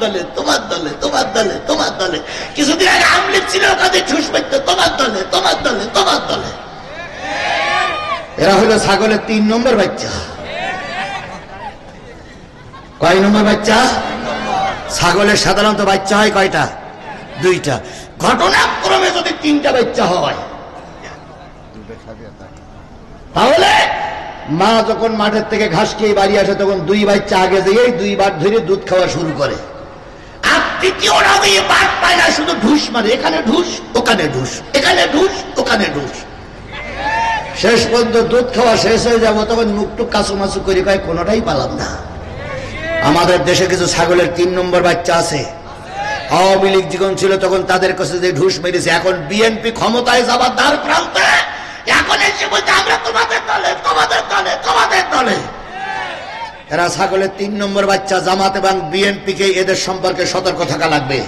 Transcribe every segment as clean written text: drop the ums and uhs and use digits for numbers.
দলে, তোমার দলে, তোমার দলে, তোমার দলে। কিছুদিন আগে আমলিক ছিল, কাজে ঠুস পেত, তোমার দলে, তোমার দলে, তোমার দলে। এরা হলো ছাগলের 3 নম্বর বাচ্চা। কয় নম্বর বাচ্চা? ছাগলের সাধারণত বাচ্চা হয় কয়টা? 2টা। ঘটনাক্রমে যদি 3টা বাচ্চা হয়, তাহলে মা যখন মাঠের থেকে ঘাস খেয়ে বাড়ি আসে তখন 2 বাচ্চা আগে যেয়ে 2 বার ধরে দুধ খাওয়া শুরু করে। আর তৃতীয়টা দিয়ে বাদ পায় না, শুধু ঢুস মারে, এখানে ঢুস, ওখানে ঢুস, এখানে ঢুস, ওখানে ঢুস। শেষ পর্যন্ত দুধ খাওয়া শেষ হয়ে যাবো, তখন মুখটুক কাছুমাছু করে কয় কোনোটাই পালাম না। আমাদের দেশে কিছু ছাগলের 3 নম্বর বাচ্চা আছে। আওয়ামী লীগ যখন ছিল তখন তাদের কাছে যে ঢুস মেরেছে, এখন বিএনপি ক্ষমতায় যাবার দ্বার প্রান্তে, এখন এসে বলছে আমরা তোমাদের দলে, তোমাদের দলে, তোমাদের দলে। এরা ছাগলের 3 নম্বর বাচ্চা। জামাত এবং বিএনপি কে এদের সম্পর্কে সতর্ক থাকা লাগবে।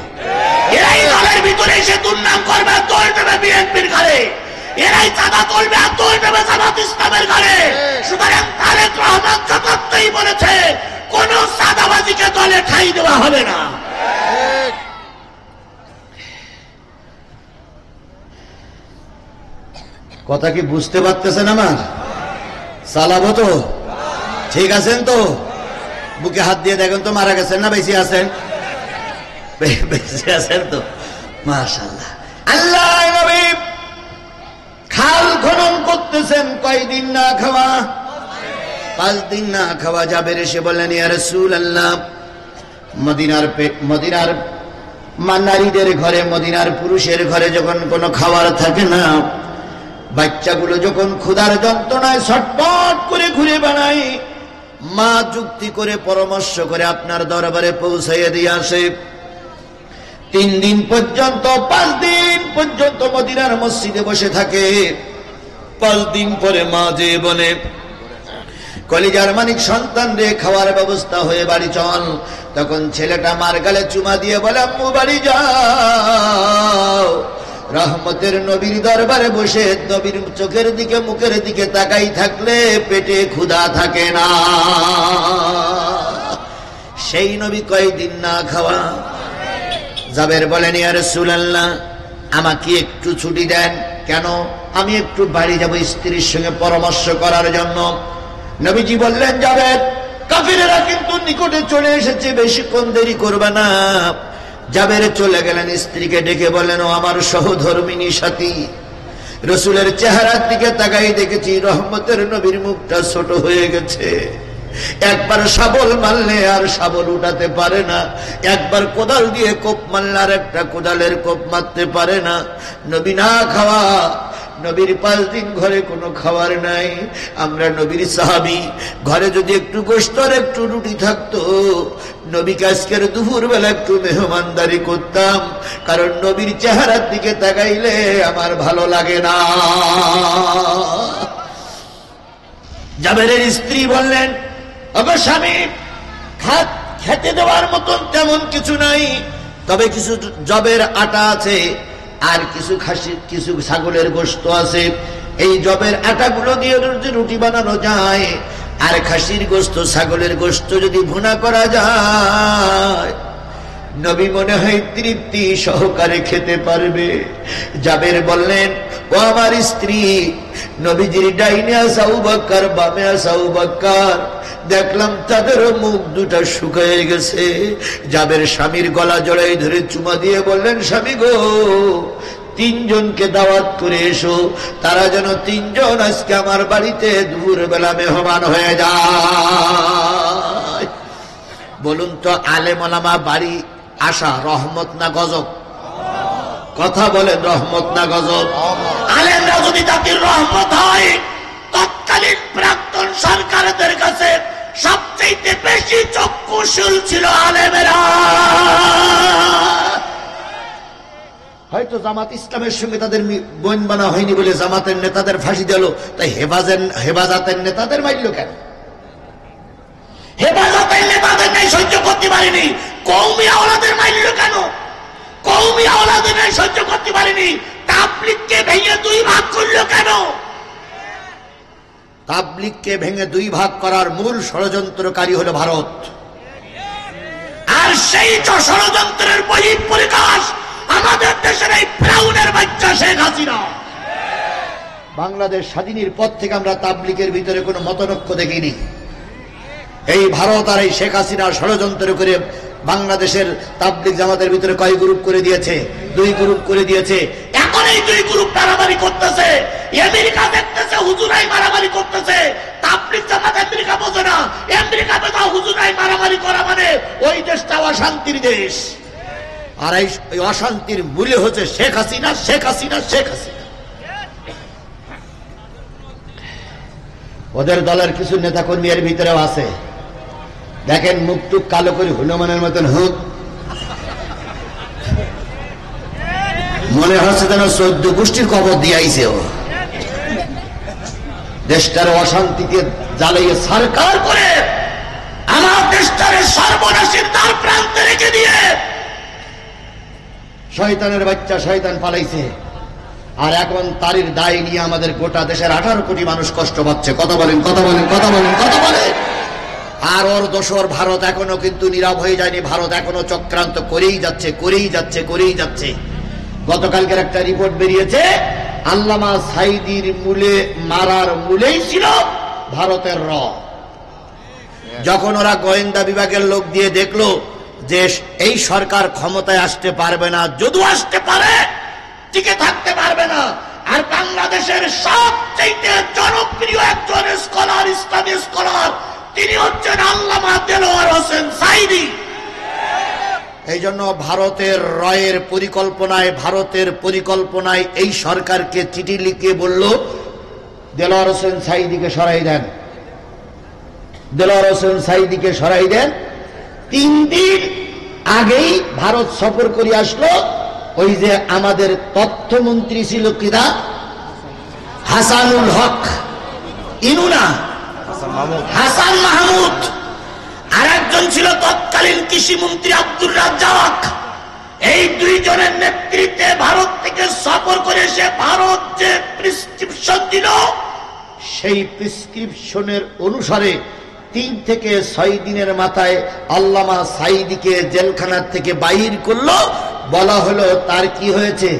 এরাই দলের ভিতরে এসে দুর্নাম করবে, আর দোষ দেবে বিএনপির ঘাড়ে। এরাই চাঁদা তুলবে, আর দোষ দেবে জামাত ইসলামের ঘাড়ে। সুতরাং তারেক রহমান যথার্থই বলেছে, কোন চাঁদাবাজিকে দলে ঠাঁই দেওয়া হবে না। কথা কি বুঝতে পারতেছেন আমার? চালাবো তো? ঠিক আছেন তো? বুকে হাত দিয়ে দেখেন তো, মারা গেছেন না বেঁচে আছেন? বেঁচে আছেন তো? মাশাআল্লাহ। আল্লাহ নবী খাল খনন করতেছেন, কয়দিন না খাওয়া? 5 দিন না খাওয়া। জাবের এসে বললেন, ইয়া রাসূলুল্লাহ, মদিনার নারীদের ঘরে, মদিনার পুরুষের ঘরে যখন কোনো খাবার থাকে না, বাচ্চাগুলো যখন ক্ষুধার যন্ত্রণায় ছটফট করে ঘুরে বেড়ায়, মা যুক্তি করে পরামর্শ করে আপনার দরবারে পৌঁছাইয়ে দিয়ে আসে। 3 দিন পর্যন্ত, 5 দিন পর্যন্ত মদিনার মসজিদে বসে থাকে। 5 দিন পরে মা যে বলে, কলিজার মানিক সন্তান রে, খাওয়ার ব্যবস্থা হয়ে বাড়ি চল। তখন ছেলেটা মার গালে চুমা দিয়ে বলে, আম্মু বাড়ি যাও। রহমতের নবীর দরবারে বসে নবীর চোখের দিকে, মুখের দিকে তাকাই থাকলে পেটে ক্ষুধা থাকে না। সেই নবী কয়দিন না খাওয়া। জাবের বলেন, ইয়া রাসূলুল্লাহ, আমাকে একটু ছুটি দেন। কেন? আমি একটু বাড়ি যাব স্ত্রীর সঙ্গে পরামর্শ করার জন্য। নবীজি বললেন, জাবের, কাফিরেরা কিন্তু নিকটে চলে এসেছে, বেশিক্ষণ দেরি করবে না। জাবের চলে গেলেন, স্ত্রীকে ডেকে বলেন, ও আমার সহধর্মিনী সাথী, রসুলের চেহারার দিকে তাকাই দেখেছি রহমতের নবীর মুখটা ছোট হয়ে গেছে। একবার শাবল মারলে আর শাবল উঠাতে পারে না, একবার কোদাল দিয়ে কোপ মারলে আর একটা কোদালের কোপ মারতে পারে না। নবী না খাওয়া, নবীর 5 দিন ঘরে কোনো খাবার নাই। আমরা নবীর সাহাবী, ঘরে যদি একটু গোশত আর একটু রুটি থাকতো, নবীকে আজকের দুপুর বেলা একটু মেহমানদারি করতাম, কারণ নবীর চেহারার দিকে তাকাইলে আমার ভালো লাগে না। জাবেরের স্ত্রী বললেন, ওগো স্বামী, খেতে দেওয়ার মতন তেমন কিছু নাই, তবে কিছু জবের আটা আছে, আর কিছু ছাগলের গোশত আছে। এই জবের আটাগুলো দিয়ে যদি রুটি বানানো যায়, আর খাসির গোশত, ছাগলের গোশত যদি ভুনা করা যায়, নবী মনে হয় তৃপ্তি সহকারে খেতে পারবে। জাবের বললেন, ও আমার স্ত্রী, নবীজির ডাইনে আছে আবু বকর, বামে আছে আবু বকর, দেখলাম তাদেরও মুখ দুটা শুকিয়ে গেছে। জাবের স্বামীর গলা জড়াই ধরে চুমা দিয়ে বললেন, স্বামী গো, 3 জনকে দাওয়াত করে এসো, তারা যেন 3 জন আজকে আমার বাড়িতে দুপুর বেলা মেহমান হয়ে যায়। বলুন তো, আলেম ওলামা বাড়ি আসা রহমত না গজব? কথা বলেন, রহমত না গজব? আলেমরা যদি জাতির রহমত হয়, তৎকালীন প্রাক্তন সরকারদের কাছে সবচেয়ে বেশি চক্ষুশীল ছিল আলেমেরা। হয়তো জামাত ইসলামের সঙ্গে তাদের বোন বানা হয়নি বলে জামাতের নেতাদের ফাঁসি দিল, তাই হেফাজতের নেতাদের মারল কেন? হেফাজতের নেতাদের নাই সহ্য করতে পারেনি, কওমি আওলাদের মারল কেন? কওমি আওলাদের নাই সহ্য করতে পারেনি, তাবলীগকে ভেঙে 2 ভাগ করলো কেন? তাবলীগকে ভেঙে 2 ভাগ করার মূল ষড়যন্ত্রকারী হলো ভারত। আর সেই ষড়যন্ত্রের বহিঃপ্রকাশ আমাদের দেশের এই ফিরাউনের বাচ্চা শেখ হাসিনা। বাংলাদেশ স্বাধীনের পর থেকে আমরা তাবলিগের ভিতরে কোনো মতনৈক্য দেখিনি। এই ভারত আর এই শেখ হাসিনা ষড়যন্ত্র করে বাংলাদেশের তাবলিগ জামাতের ভিতরে কয় গ্রুপ করে দিয়েছে? 2 গ্রুপ করে দিয়েছে। এখন এই 2 গ্রুপ মারামারি করতেছে। আমেরিকা দেখতেছে হুজুরাই মারামারি করতেছে, তাবলিগ জামাত আমেরিকা বোঝে না। আমেরিকাতে তো হুজুরাই মারামারি করা মানে ওই দেশটা অশান্তির দেশ। আর এই অশান্তির মূলে হচ্ছে শেখ হাসিনা, শেখ হাসিনা, শেখ হাসিনা। ওদের দলের কিছু নেতা কর্মী এর ভিতরেও আছে। দেখেন মুখটুক কালো করে হনুমানের মতন হুক, মনে হচ্ছে যেন 14 গোষ্ঠীর কবর দিয়াইছে। ও দেশটার অশান্তিকে জ্বালিয়ে সরকার করে আমার দেশটারে সর্বনাশের দ্বার প্রান্তে রেখে দিয়ে শয়তানের বাচ্চা শয়তান পালাইছে। আর এখন তারির দায় নিয়ে আমাদের গোটা দেশের 18 কোটি মানুষ কষ্ট পাচ্ছে। কথা বলেন, কথা বলেন, কথা বলেন, কথা বলেন। আর ওর দোষর ভারত এখনো কিন্তু নীরব হয়ে যায়নি। ভারত এখনো চক্রান্ত করেই যাচ্ছে, করেই যাচ্ছে, করেই যাচ্ছে। গতকালকের একটা রিপোর্ট বেরিয়েছে, আল্লামা সাঈদীর মূলে মারার মূলেই ছিল ভারতের র। যখন ওরা গোয়েন্দা বিভাগের লোক দিয়ে দেখলো যে এই সরকার ক্ষমতায় আসতে পারবে না, যদিও আসতে পারে টিকে থাকতে পারবে না। আর বাংলাদেশের সবচেয়ে জনপ্রিয় একজন স্কলার, ইসলামী স্কলার, তিনি হচ্ছেন আল্লামা দেলোয়ার হোসেন সাঈদী। এই জন্য ভারতের রয়ের পরিকল্পনায়, ভারতের পরিকল্পনায় এই সরকারকে চিঠি লিখে বলল দেলোয়ার হোসেন সাঈদীকে সরাই দেন, দেলোয়ার হোসেন সাঈদীকে সরাই দেন। 3 দিন আগেই ভারত সফর করে আসলো ওই যে আমাদের তথ্যমন্ত্রী ছিল কিনা, হাসানুল হক, ইনুনা হাসান মাহমুদ, আর একজন ছিল তৎকালীন কৃষিমন্ত্রী আব্দুর রাজ্জাক। এই 2 জনের নেতৃত্বে ভারত থেকে সফর করে এসে ভারত যে প্রেসক্রিপশন দিল, সেই প্রেসক্রিপশনের অনুসারে 3 থেকে 6 দিনের মাথায় আল্লামা সাঈদীকে জেলখানার থেকে বাইর করলো। বলা হলো তার কি হয়েছে,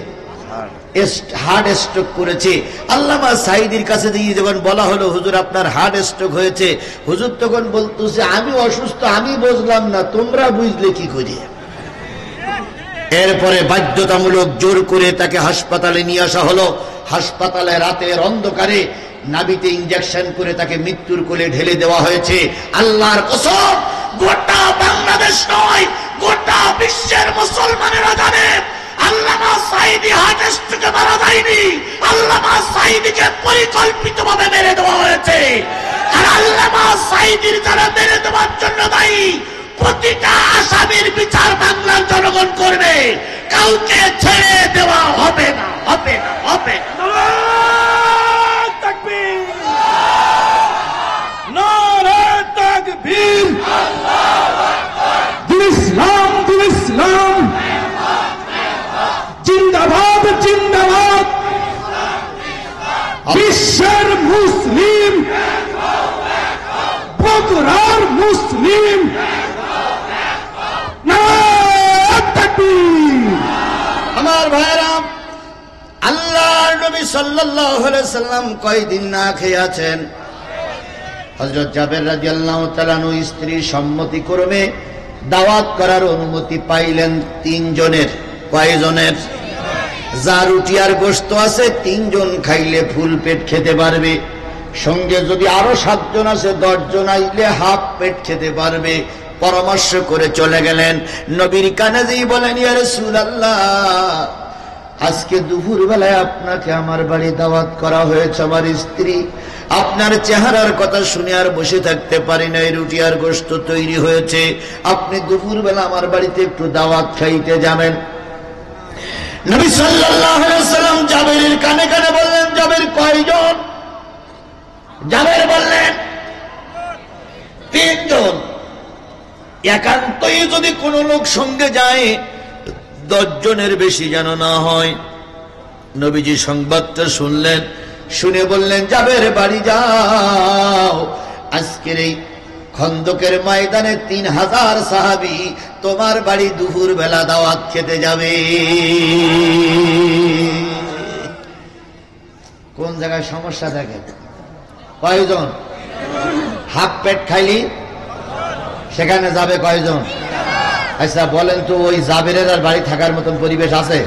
হার্ট স্ট্রোক করেছে। আল্লামা সাঈদীর কাছে দিয়ে যখন বলা হলো হুজুর আপনার হার্ট স্ট্রোক হয়েছে, হুজুর তখন বলতেছে আমি অসুস্থ, আমি বুঝলাম না, তোমরা বুঝলে কি করে। এরপরে বাধ্যতামূলক জোর করে তাকে হাসপাতালে নিয়ে আসা হলো। হাসপাতালে রাতের অন্ধকারে নাভিতে ইনজেকশন করে তাকে মৃত্যুর কোলে ঢেলে দেওয়া হয়েছে। আল্লাহর কসম, গোটা বাংলাদেশ নয়, গোটা বিশ্বের মুসলমানেরা জানে আল্লামা সাঈদী হার্ট স্ট্রোকে মারা যায়নি। আল্লামা সাঈদীকে পরিকল্পিতভাবে মেরে দেওয়া হয়েছে। আর আল্লামা সাঈদীর যারা মেরে দেওয়ার জন্য দায়ী, প্রতিটা আসামির বিচার বাংলার জনগণ করবে। কাউকে ছেড়ে দেওয়া হবে না, হবে না, হবে না। জিন্দাবাদ, জিন্দাবাদ। বিশ্বের মুসলিম, বগুড়ার মুসলিম, আমার ভাইরা, আল্লাহর নবী সাল্লাল্লাহু আলাইহি সাল্লাম কয়দিন না খেয়ে আছেন। হযরত জাবের রাদিয়াল্লাহু তাআলা আনহু স্ত্রীর সম্মতিক্রমে দাওয়াত করার অনুমতি পাইলেন 3 জনের। কয়জনের? যার রুটি আর গোশত আছে 3 জন খাইলে ফুল পেট খেতে পারবে। সঙ্গে যদি আরো 7 জন আছে, 10 জন আইলে হাফ পেট খেতে পারবে। পরামর্শ করে চলে গেলেন। নবীর কানে যেই বলেন ইয়া রাসূলুল্লাহ, আজকে দুপুর বেলায় আপনাকে আমার বাড়ি দাওয়াত করা হয়েছে। আমার স্ত্রী, আপনার চেহারার কথা শুনে আর বসে থাকতে পারি না। রুটি আর গোশত তৈরি হয়েছে, আপনি দুপুর বেলা আমার বাড়িতে একটু দাওয়াত খাইতে যাবেন। নবী সাল্লাল্লাহু আলাইহি ওয়াসাল্লাম জাবেরের কানে কানে বললেন, জাবের কয়জন? জাবের বললেন 3 জন। একান্তই যদি কোনো লোক সঙ্গে যায় 10 জনের বেশি যেন না হয়। নবীজি সংবাদটা শুনলেন, শুনে বললেন জাবের বাড়ি যাও, আজকের এই খন্দকের ময়দানে 3000 সাহাবী তোমার বাড়ি দুপুর বেলা দাওয়াত খেতে যাবে। কোন জায়গায় সমস্যা থাকে? কয়জন? হাফ পেট খাইলি সেখানে যাবে কয়জন? আচ্ছা বলেন তো, ওই জাবেরের আর বাড়ি থাকার মতন পরিবেশ আছে?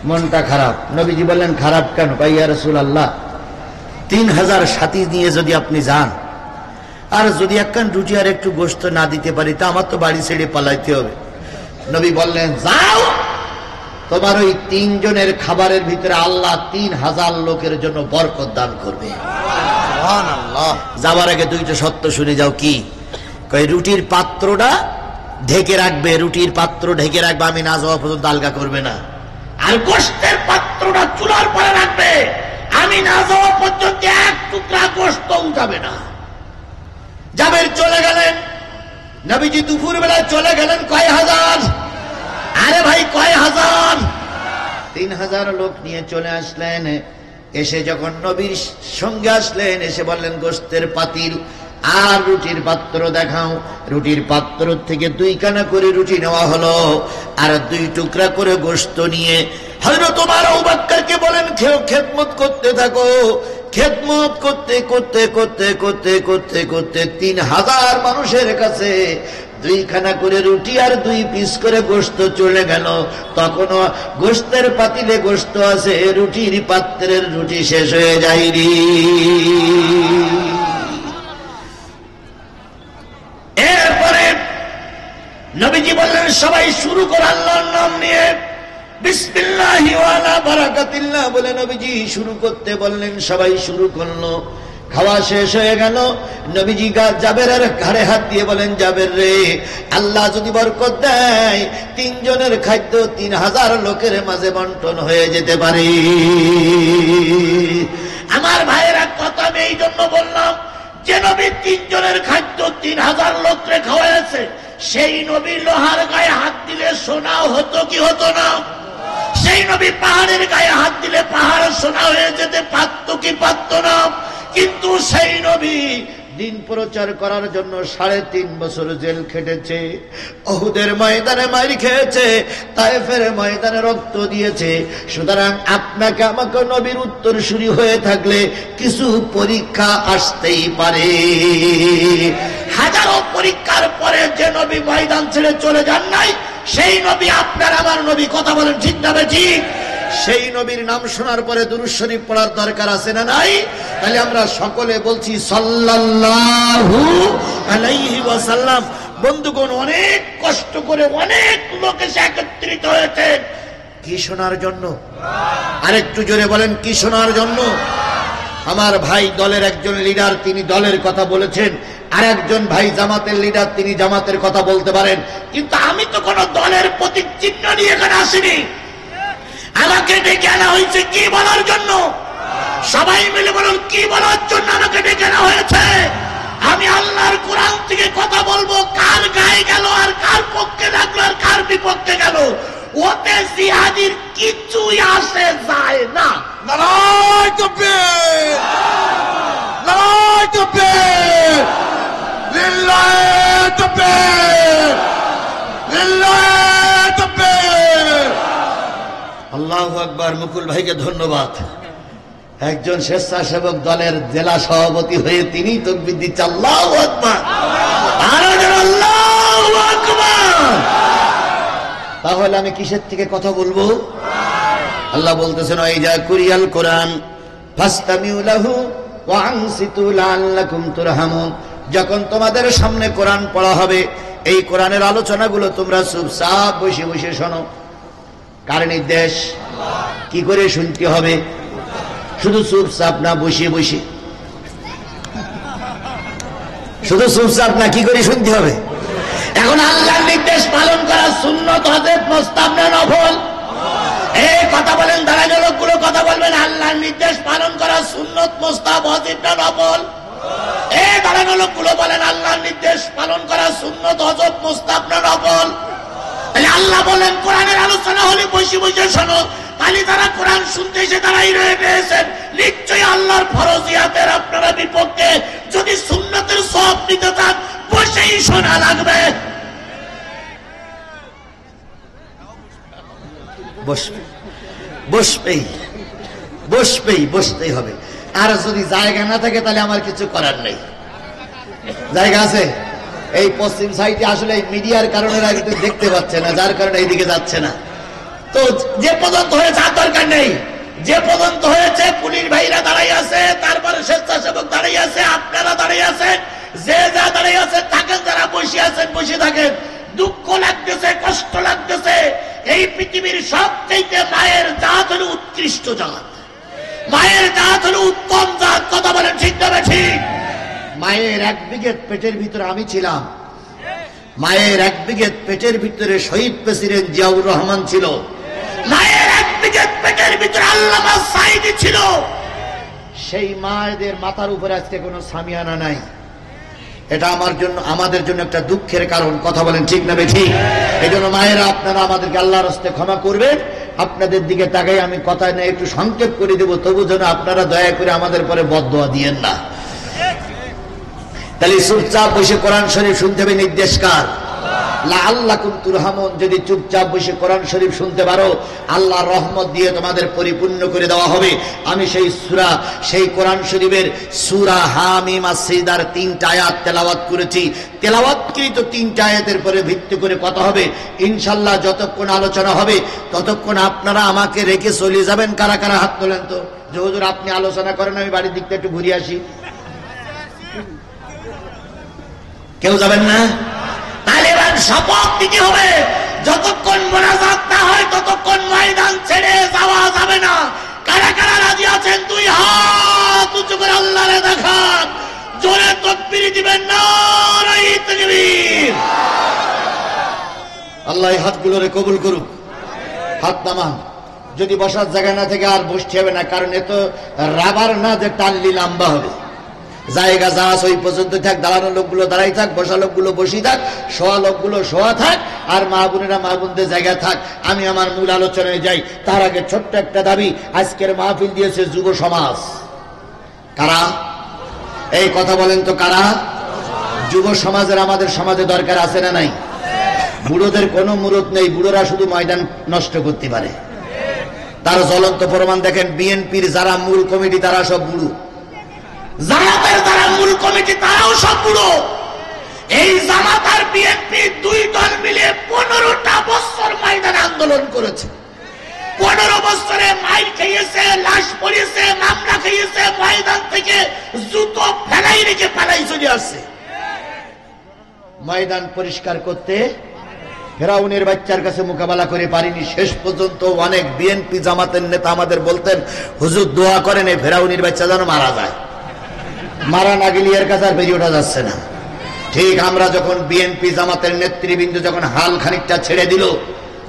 মনটা খারাপ। নবীজি বললেন খারাপ কেন? কই ইয়া রাসূলুল্লাহ 3000 সাথী নিয়ে যদি আপনি যান, আর যদি একখান রুটি আর একটু গোশত না দিতে পারি, তা আমার তো বাড়ি ছেড়ে পালাইতে হবে। নবী বললেন যাও, তোমার ওই 3 জনের খাবারের ভিতরে আল্লাহ 3000 লোকের জন্য বরকত দান করবে। সুবহানাল্লাহ। যাবার আগে দুইটা সত্য শুনে যাও। কি? কই রুটির পাত্রটা ঢেকে রাখবে, রুটির পাত্র ঢেকে রাখবে, আমি না যাওয়া পর্যন্ত আলগা করবে না। আর গোশতের পাত্রটা চুলার পরে রাখবে, আমি না যাওয়া পর্যন্ত এক টুকরা গোশত উঠাবে না। জাবের চলে গেলেন, নবীজি দুপুর বেলায় চলে গেলেন। কয় হাজার? আরে ভাই কয় হাজার? 3000 লোক নিয়ে চলে আসলেন। এসে যখন নবীর সঙ্গে আসলেন, এসে বললেন গোশতের পাতিল আর রুটির পাত্র দেখাও। রুটির পাত্র থেকে 2 কানা করে রুটি নেওয়া হলো, আর 2 টুকরা করে গোশত নিয়ে হযরত ওমর আবু বকরকে বলেন খেদমত করতে থাকো। খেদমত করতে করতে করতে করতে করতে করতে 3000 মানুষের কাছে 2 খানা করে রুটি আর 2 পিস করে গোশত চলে গেল। তখনও গোশতের পাতিলে গোশত আছে, রুটির পাত্রের রুটি শেষ হয়ে যায়নি। এরপরে নবীজি বললেন সবাই শুরু করো আল্লাহর নাম নিয়ে, বিসমিল্লাহি ওয়া আলা বারাকাতিল্লাহ বলে নবীজি শুরু করতে বললেন। সবাই শুরু করলো। খাওয়া শেষ হয়ে গেল। নবীজি জাবেরের ঘাড়ে হাত দিয়ে বলেন জাবের রে, আল্লাহ যদি বরকত দেয় 3 জনের খাদ্য 3000 লোকের মাঝে বন্টন হয়ে যেতে পারে। আমার ভাইয়েরা কথা আমি এই জন্য বললাম, যে নবী 3 জনের খাদ্য 3000 লোকরে খাওয়াইছে, সেই নবী লোহার গায়ে হাত দিলে সোনাও হতো কি হতো না? সেই নবী পাহাড়ের গায়ে হাত দিলে পাহাড় সোনা হয়ে যেতে পারত কি পারত না? কিন্তু সেই নবী দিন প্রচার করার জন্য 3.5 বছর জেল খেটেছে, উহুদের ময়দানে মার খেয়েছে, তায়েফের ময়দানে রক্ত দিয়েছে। সুতরাং আপনাকে আমাকে নবীর উত্তরসূরি হয়ে থাকলে কিছু পরীক্ষা আসতেই পারে। হাজারো পরীক্ষার পরে যে নবী ময়দান ছেড়ে চলে যান নাই, সেই নবী আপনার আমার নবী। কথা বলেন ঠিক না ঠিক? সেই নবীর নাম শোনার পরে দুরূদ শরীফ পড়ার দরকার আছে না নাই? তাহলে আমরা সকলে বলছি সাল্লাল্লাহু আলাইহি ওয়াসাল্লাম। বন্ধুগণ, অনেক কষ্ট করে অনেক লোক এসে একত্রিত হয়েছে কি শোনার জন্য? আরেকটু জোরে বলেন, কি শোনার জন্য? আমার ভাই দলের একজন লিডার, তিনি দলের কথা বলেছেন। আর একজন ভাই জামাতের লিডার, তিনি জামাতের কথা বলতে পারেন। কিন্তু আমি তো কোন দলের প্রতীক চিহ্ন নিয়ে এখানে আসিনি। আমাকে ডেকে আনা হয়েছে কি বলার জন্য? সবাই মিলে বলুন, কি বলার জন্য আমাকে ডেকে আনা হয়েছে? আমি আল্লাহর কোরআন থেকে কথা বলবো, কার গায়ে গেল আর কার পক্ষে লাগলো আর কার বিপক্ষে গেল, ওতে জিহাদির কিছুই আসে যায় না। নারায়ে তাকবীর, নারায়ে তাকবীর, লিল্লাহি তাকবীর, লিল্লাহি তাকবীর। আল্লাহু আকবার। মুকুল ভাইকে ধন্যবাদ। একজন স্বেচ্ছাসেবক দলের জেলা সভাপতি হয়ে তিনি তাকবীর দিচ্ছে। আল্লাহু আকবার, আল্লাহু আকবার। তাহলে আমি কিসের থেকে কথা বলবো? আল্লাহ বলতেছেন ওয়াইজা কুরিয়াল কোরআন ফাসতামিউ লাহু ওয়া আনসিতু লাআল্লাকুম তুরহামুন। যখন তোমাদের সামনে কোরআন পড়া হবে, এই কোরআনের আলোচনাগুলো তোমরা চুপচাপ বসে বসে শোনো। কার নির্দেশ? কি করে শুনতে হবে? শুধু চুপচাপ না, বসে বসে। শুধু চুপচাপ না, কি করে শুনতে হবে? এখন আল্লাহর নির্দেশ পালন করা সুন্নত, হযরত মুস্তাহাব না নফল? এই কথা বলেন, দাঁড়ানো লোকগুলো কথা বলবেন। আল্লাহর নির্দেশ পালন করা সুন্নত, মুস্তাহাব, ওয়াজিব না নফল? এই দাঁড়ানো লোকগুলো বলেন, আল্লাহর নির্দেশ পালন করা সুন্নত, ওয়াজিব, মুস্তাহাব না নফল? আল্লাহ বলেন কোরআনের আলোচনা হলে বসে বসে শোনো। তাহলে তারা কোরআন শুনতে এসে দাঁড়াই রয়ে পেয়েছেন, নিশ্চয়ই আল্লাহর ফরজিয়াতের আপনারা বিপক্ষে। যদি সুন্নতের সওয়াব নিতে চান বসেই শোনা লাগবে। বসতেই হবে। আর যদি জায়গা না থাকে তাহলে আমার কিছু করার নেই। জায়গা আছে এই পশ্চিম সাইডে, আসলে মিডিয়ার কারণে দেখতে পাচ্ছে না, যার কারণে এইদিকে যাচ্ছে না। তো যে পর্যন্ত হয়েছে আর দরকার নেই, যে পর্যন্ত হয়েছে পুলিশ ভাইরা দাঁড়াই আছে, তারপরে স্বেচ্ছাসেবক দাঁড়াই আছে, আপনারা দাঁড়াই আছেন, যে যা দাঁড়াই আছেন থাকেন, যারা বসে আছেন বসে থাকেন। দুঃখ লাগতেছে, কষ্ট লাগতেছে। এই পৃথিবীর সবচেয়ে মায়ের জাত হলো উৎকৃষ্ট জাত, মায়ের জাত হলো উত্তম জাত। কথা বলেন ঠিক না ঠিক? মায়ের এক বিঘে পেটের ভিতরে আমি ছিলাম, মায়ের এক বিঘে পেটের ভিতরে শহীদ প্রেসিডেন্ট জিয়াউর রহমান ছিল, মায়ের এক বিঘে পেটের ভিতরে আল্লামা সাঈদী ছিল। সেই মায়েদের মাথার উপরে আজকে কোনো সামিয়ানা নাই। এটা আমার জন্য, আমাদের জন্য একটা দুঃখের কারণ। কথা বলেন ঠিক না ঠিক? এই জন্য মায়েরা আপনারা আমাদেরকে আল্লাহর হস্তে ক্ষমা করবেন। আপনাদের দিকে তাকাই আমি কথা নিয়ে একটু সংক্ষেপ করে দেবো, তবু যেন আপনারা দয়া করে আমাদের পরে বদদোয়া দিয়েন না। তাহলে চুপচাপ বসে কোরআন শরীফ শুনতে হবে, নির্দেশ কার? লাআল্লাকুম তুরহামুন। যদি চুপচাপ বসে কোরআন শরীফ শুনতে পারো, আল্লাহর রহমত দিয়ে তোমাদের পরিপূর্ণ করে দেওয়া হবে। আমি সেই সূরা, সেই কোরআন শরীফের সূরা হামিম আস-সিজদার 3টা আয়াত তেলাওয়াত করেছি। তেলাওয়াতকৃত 3টা আয়াতের পরে ভিত্তি করে কথা হবে ইনশাআল্লাহ। যতক্ষণ আলোচনা হবে ততক্ষণ আপনারা আমাকে রেখে চলে যাবেন। কারা কারা হাত তোলেন তো, যে হুজুর আপনি আলোচনা করেন, আমি বাড়ির দিকটা একটু ঘুরে আসি। কেউ যাবেন না? তাহলে এবার শপথ দিতে হবে, যতক্ষণ মোনাজাত না হয় ততক্ষণ ময়দান ছেড়ে যাওয়া যাবে না। কারা কারা রাজি আছেন? 2 হাত উঁচু করে আল্লাহরে দেখান, জোরে তাকবীর দিবেন। নারায়ে তাকবীর। আল্লাহ এই হাতগুলোরে কবুল করুক। হাত নামান। যদি বসার জায়গা না থেকে আর বসতে হবে না, কারণ এ তো রাবার না যে টানলি লম্বা হবে। জায়গা যা আছে ওই পর্যন্ত থাক, দাঁড়ানো লোকগুলো দাঁড়াই থাক, বসা লোকগুলো বসি থাক, শোয়া লোকগুলো শোয়া থাক, আর মা বোনেরা মা বোনদের জায়গায় থাক। আমি আমার মূল আলোচনায় যাই। তার আগে ছোট্ট একটা দাবি, আজকের মাহফিল দিয়েছে যুব সমাজ। কারা? এই কথা বলেন তো কারা? যুব সমাজের আমাদের সমাজে দরকার আছে না নাই? বুড়োদের কোনো মুরত নেই, বুড়োরা শুধু ময়দান নষ্ট করতে পারে। তার জ্বলন্ত প্রমাণ দেখেন, বিএনপির যারা মূল কমিটি তারা সব বুড়ো, জামাতের যারা মূল কমিটি তারাও সব বুড়ো। এই জামাত আর বিএনপি 2 দল মিলে 15টা বছর ময়দানে আন্দোলন করেছে। 15 বছরে মাইর খেয়েছে, লাশ পড়িয়েছে, মামলা খেয়েছে, ময়দান থেকে জুতো ফেলাই রেখে পালাই চলে আসছে। ময়দান পরিষ্কার করতে ফেরাউনের বাচ্চার কাছে মোকাবেলা করে পারিনি। শেষ পর্যন্ত অনেক বিএনপি জামাতের নেতা আমাদের বলতেন, হুজুর দোয়া করেন এই ফেরাউনের বাচ্চা যেন মারা যায়। মারা না গেলে এর কাছে আর বেরিয়ে ওঠা যাচ্ছে না। ঠিক আমরা যখন বিএনপি জামাতের নেতৃবৃন্দ যখন হাল খানিকটা ছেড়ে দিল,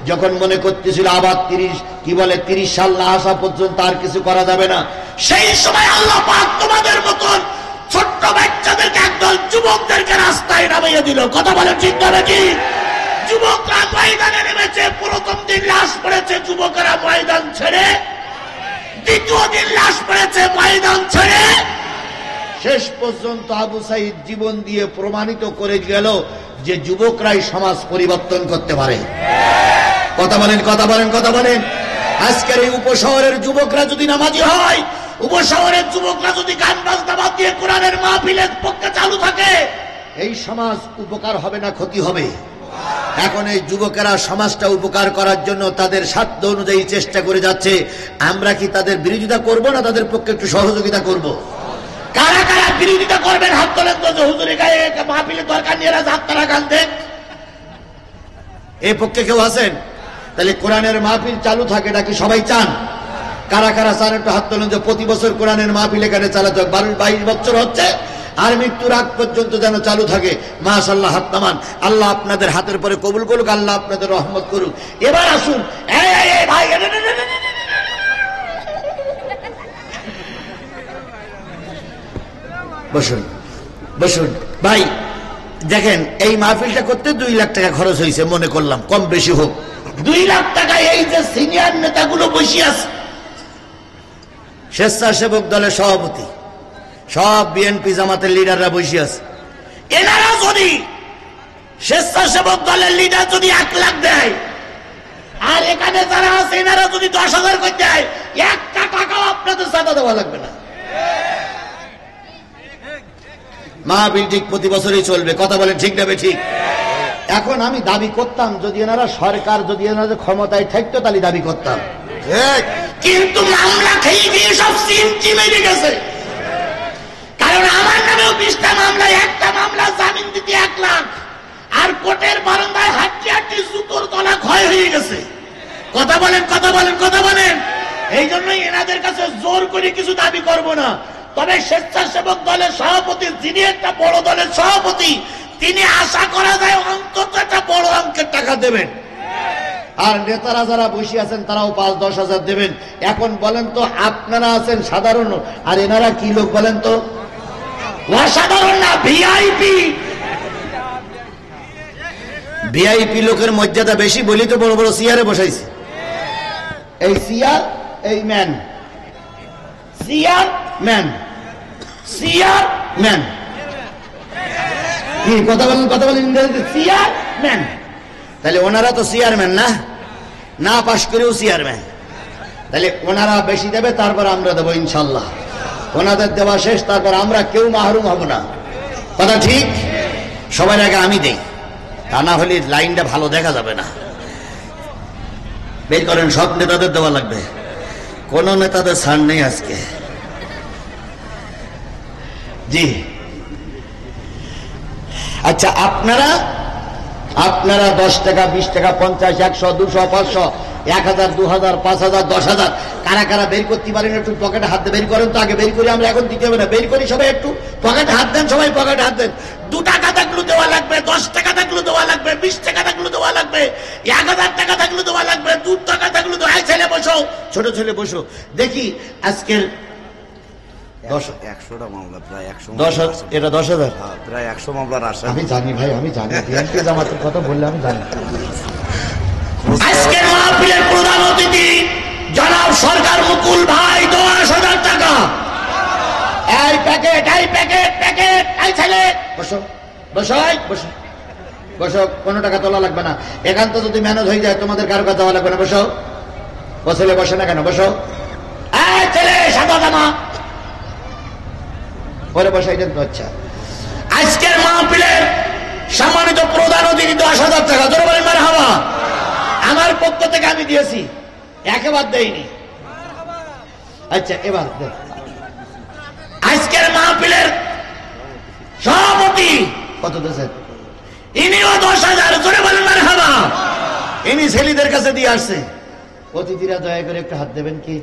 যখন মনে করতেছিল আবার 30 সাল না আসা পর্যন্ত আর কিছু করা যাবে না, সেই সময় আল্লাহ পাক তোমাদের মতন ছোট্ট বাচ্চাদেরকে, একদল যুবকদেরকে রাস্তায় নামিয়ে দিল। কথা বলে ঠিক না কি? যুবকরা ময়দানে নেমেছে। প্রথম দিন লাশ পড়েছে যুবকেরা ময়দান ছেড়ে, দ্বিতীয় দিন লাশ পড়েছে ময়দান ছেড়ে। শেষ পর্যন্ত আবু সাঈদ জীবন দিয়ে প্রমাণিত করে গেল যে যুবকরাই সমাজ পরিবর্তন করতে পারে। কথা বলেন, কথা বলেন, কথা বলেন। আজকের এই উপশহরের যুবকরা যদি নামাজি হয়, উপশহরের যুবকরা যদি গান বাজনা বাদ দিয়ে কোরআনের মাহফিলের পক্ষে চালু থাকে, এই সমাজ উপকার হবে না ক্ষতি হবে? এখন এই যুবকেরা সমাজটা উপকার করার জন্য তাদের সাধ্য অনুযায়ী চেষ্টা করে যাচ্ছে। আমরা কি তাদের বিরোধিতা করব না তাদের পক্ষে একটু সহযোগিতা করব? কারা কারা বিরোধিতা করবেন হাত তোলেন তো, যে হুজুরের গায়ে মাহফিলের দরকার নিয়ে হাত তারা কাঁদতেন। এই পক্ষে কেউ আছেন? তাহলে কোরআনের মাহফিল চালু থাকে, এটা কি সবাই চান? কারা কারা চান একটু হাত তোলেন, যে প্রতি বছর কোরআনের মাহফিল এখানে চালাতে হবে। 22 বছর হচ্ছে, আর মৃত্যুর আগ পর্যন্ত যেন চালু থাকে। মাশাআল্লাহ, হাত নামান। আল্লাহ আপনাদের হাতের পরে কবুল করুক, আল্লাহ আপনাদের রহমত করুক। এবার আসুন, ভাই বসুন, বসুন ভাই। দেখেন এই মাহফিলটা করতে 2 লাখ টাকা খরচ হয়েছে, মনে করলাম কম বেশি হোক। 2 লাখ টাকা এই যে সিনিয়র নেতাগুলো বসে আছে, স্বেচ্ছাসেবক দলের সভাপতি, সব বিএনপি জামাতের লিডাররা বসে আছে। এনারা যদি স্বেচ্ছাসেবক দলের লিডার যদি 1 লাখ দেয়, আর এখানে যারা আছে এনারা যদি 10,000 করে দেয়, 1 টাকাও আপনাদের চাঁদা দেওয়া লাগবে না। মাহফিল ঠিক প্রতি বছরই চলবে, কথা বলেন ঠিক না ঠিক? এখন আমি দাবি করতাম যদি এনারা সরকার, যদি এনাদের ক্ষমতায় থাকতো তাহলে দাবি করতাম, কিন্তু মামলা খেয়ে গিয়ে সব চিমচি মেরে গেছে। কারণ আমার নামেও 20টা মামলা, একটা মামলা জামিন দিতে 1 লাখ, আর কোর্টের বারান্দায় হাঁটতে হাঁটতে জুতোর তলা ক্ষয় হয়ে গেছে। কথা বলেন, কথা বলেন, কথা বলেন। এই জন্যই এনাদের কাছে জোর করে কিছু দাবি করব না। তবে স্বেচ্ছাসেবক দলের সভাপতি, যিনি একটা বড় দলের সভাপতি, তিনি আশা করা যায় অন্তত একটা বড় অঙ্কের টাকা দেবেন। আর নেতারা যারা বসে আছেন তারাও 5-10 হাজার দেবেন। এখন বলেন তো, আপনারা আছেন সাধারণ, আর এনারা কি লোক বলেন তো? অসাধারণ না, ভিআইপি। ভিআইপি লোকের মর্যাদা বেশি বলি তো বড় বড় চেয়ারে বসাইছে। এই চেয়ার, এই man, chair man, chair man, কি কথা বলেন, কথা বলেন, চেয়ার ম্যান। তাহলে ওনারা তো চেয়ারম্যান না, না পাশ করেও চেয়ারম্যান। তাহলে ওনারা বেশি দেবে, তারপর আমরা দেবো ইনশাল্লাহ। ওনাদের দেওয়া শেষ, তারপর আমরা কেউ মাহরুম হব না। কথা ঠিক? সবার আগে আমি দেই, তা না হলে লাইনটা ভালো দেখা যাবে না। বের করেন, সব নেতাদের দেওয়া লাগবে, কোন নেতাদের ছাড় নেই আজকে। জি আচ্ছা, আপনারা 10 টাকা, 20 টাকা, 50, 100, 200, 500, 1000, 2000, 5000, 10,000 কারা কারা বের করতে পারেন একটু পকেটে হাত দিয়ে বের করেন তো। আগে বের করি, আমরা এখন দিতে হবে না, বের করি সবাই, একটু পকেটে হাত দেন, সবাই পকেটে হাত দেন। 2 টাকা থাকলেও দেওয়া লাগবে, 10 টাকা থাকলেও দেওয়া লাগবে, 20 টাকা থাকলেও দেওয়া লাগবে, 1000 টাকা থাকলেও দেওয়া লাগবে, 2 টাকা থাকলেও দেওয়া। ছেলে বসো, ছোট ছেলে বসো, দেখি আজকের 100টা মামলা, প্রায় 100, 10,000, এটা 10,000, প্রায় 100 মামলার আশা। আমি জানি ভাই, আমি জানি, বিএনপি জামাতের কথা বললে আমি জানি। আজকের মাহফিলের প্রধান অতিথি জনাব সরকার মুকুল ভাই, 10,000 টাকা। এই প্যাকেট, এই প্যাকেট, প্যাকেট, এই ছেলে বসো, বসো, বসো, বসো, কোনো টাকা তোলা লাগবে না। একান্ত যদি ম্যানেজ হয়ে যায় তোমাদের কারো কাছে দেওয়া লাগবে না। বসো, ও ছেলে বসে না কেন? বসো, এই ছেলে সাদা জামা পরে বসাই দেন তো। আচ্ছা, আজকের মাহফিলের সম্মানিত প্রধান অতিথি 10,000 টাকা। জোরে বলেন মারহাবা। আমার পক্ষ থেকে আমি দিয়েছি, একেবারে দেইনি। আচ্ছা, এবার আজকের মাহফিলের সভাপতি কত দিয়েছেন? ইনিও 10,000। জোরে বলেন মারহাবা। ইনি ছেলেদের কাছে দিয়ে আসছে। অতিথিরা দয়া করে একটু হাত দেবেন কি?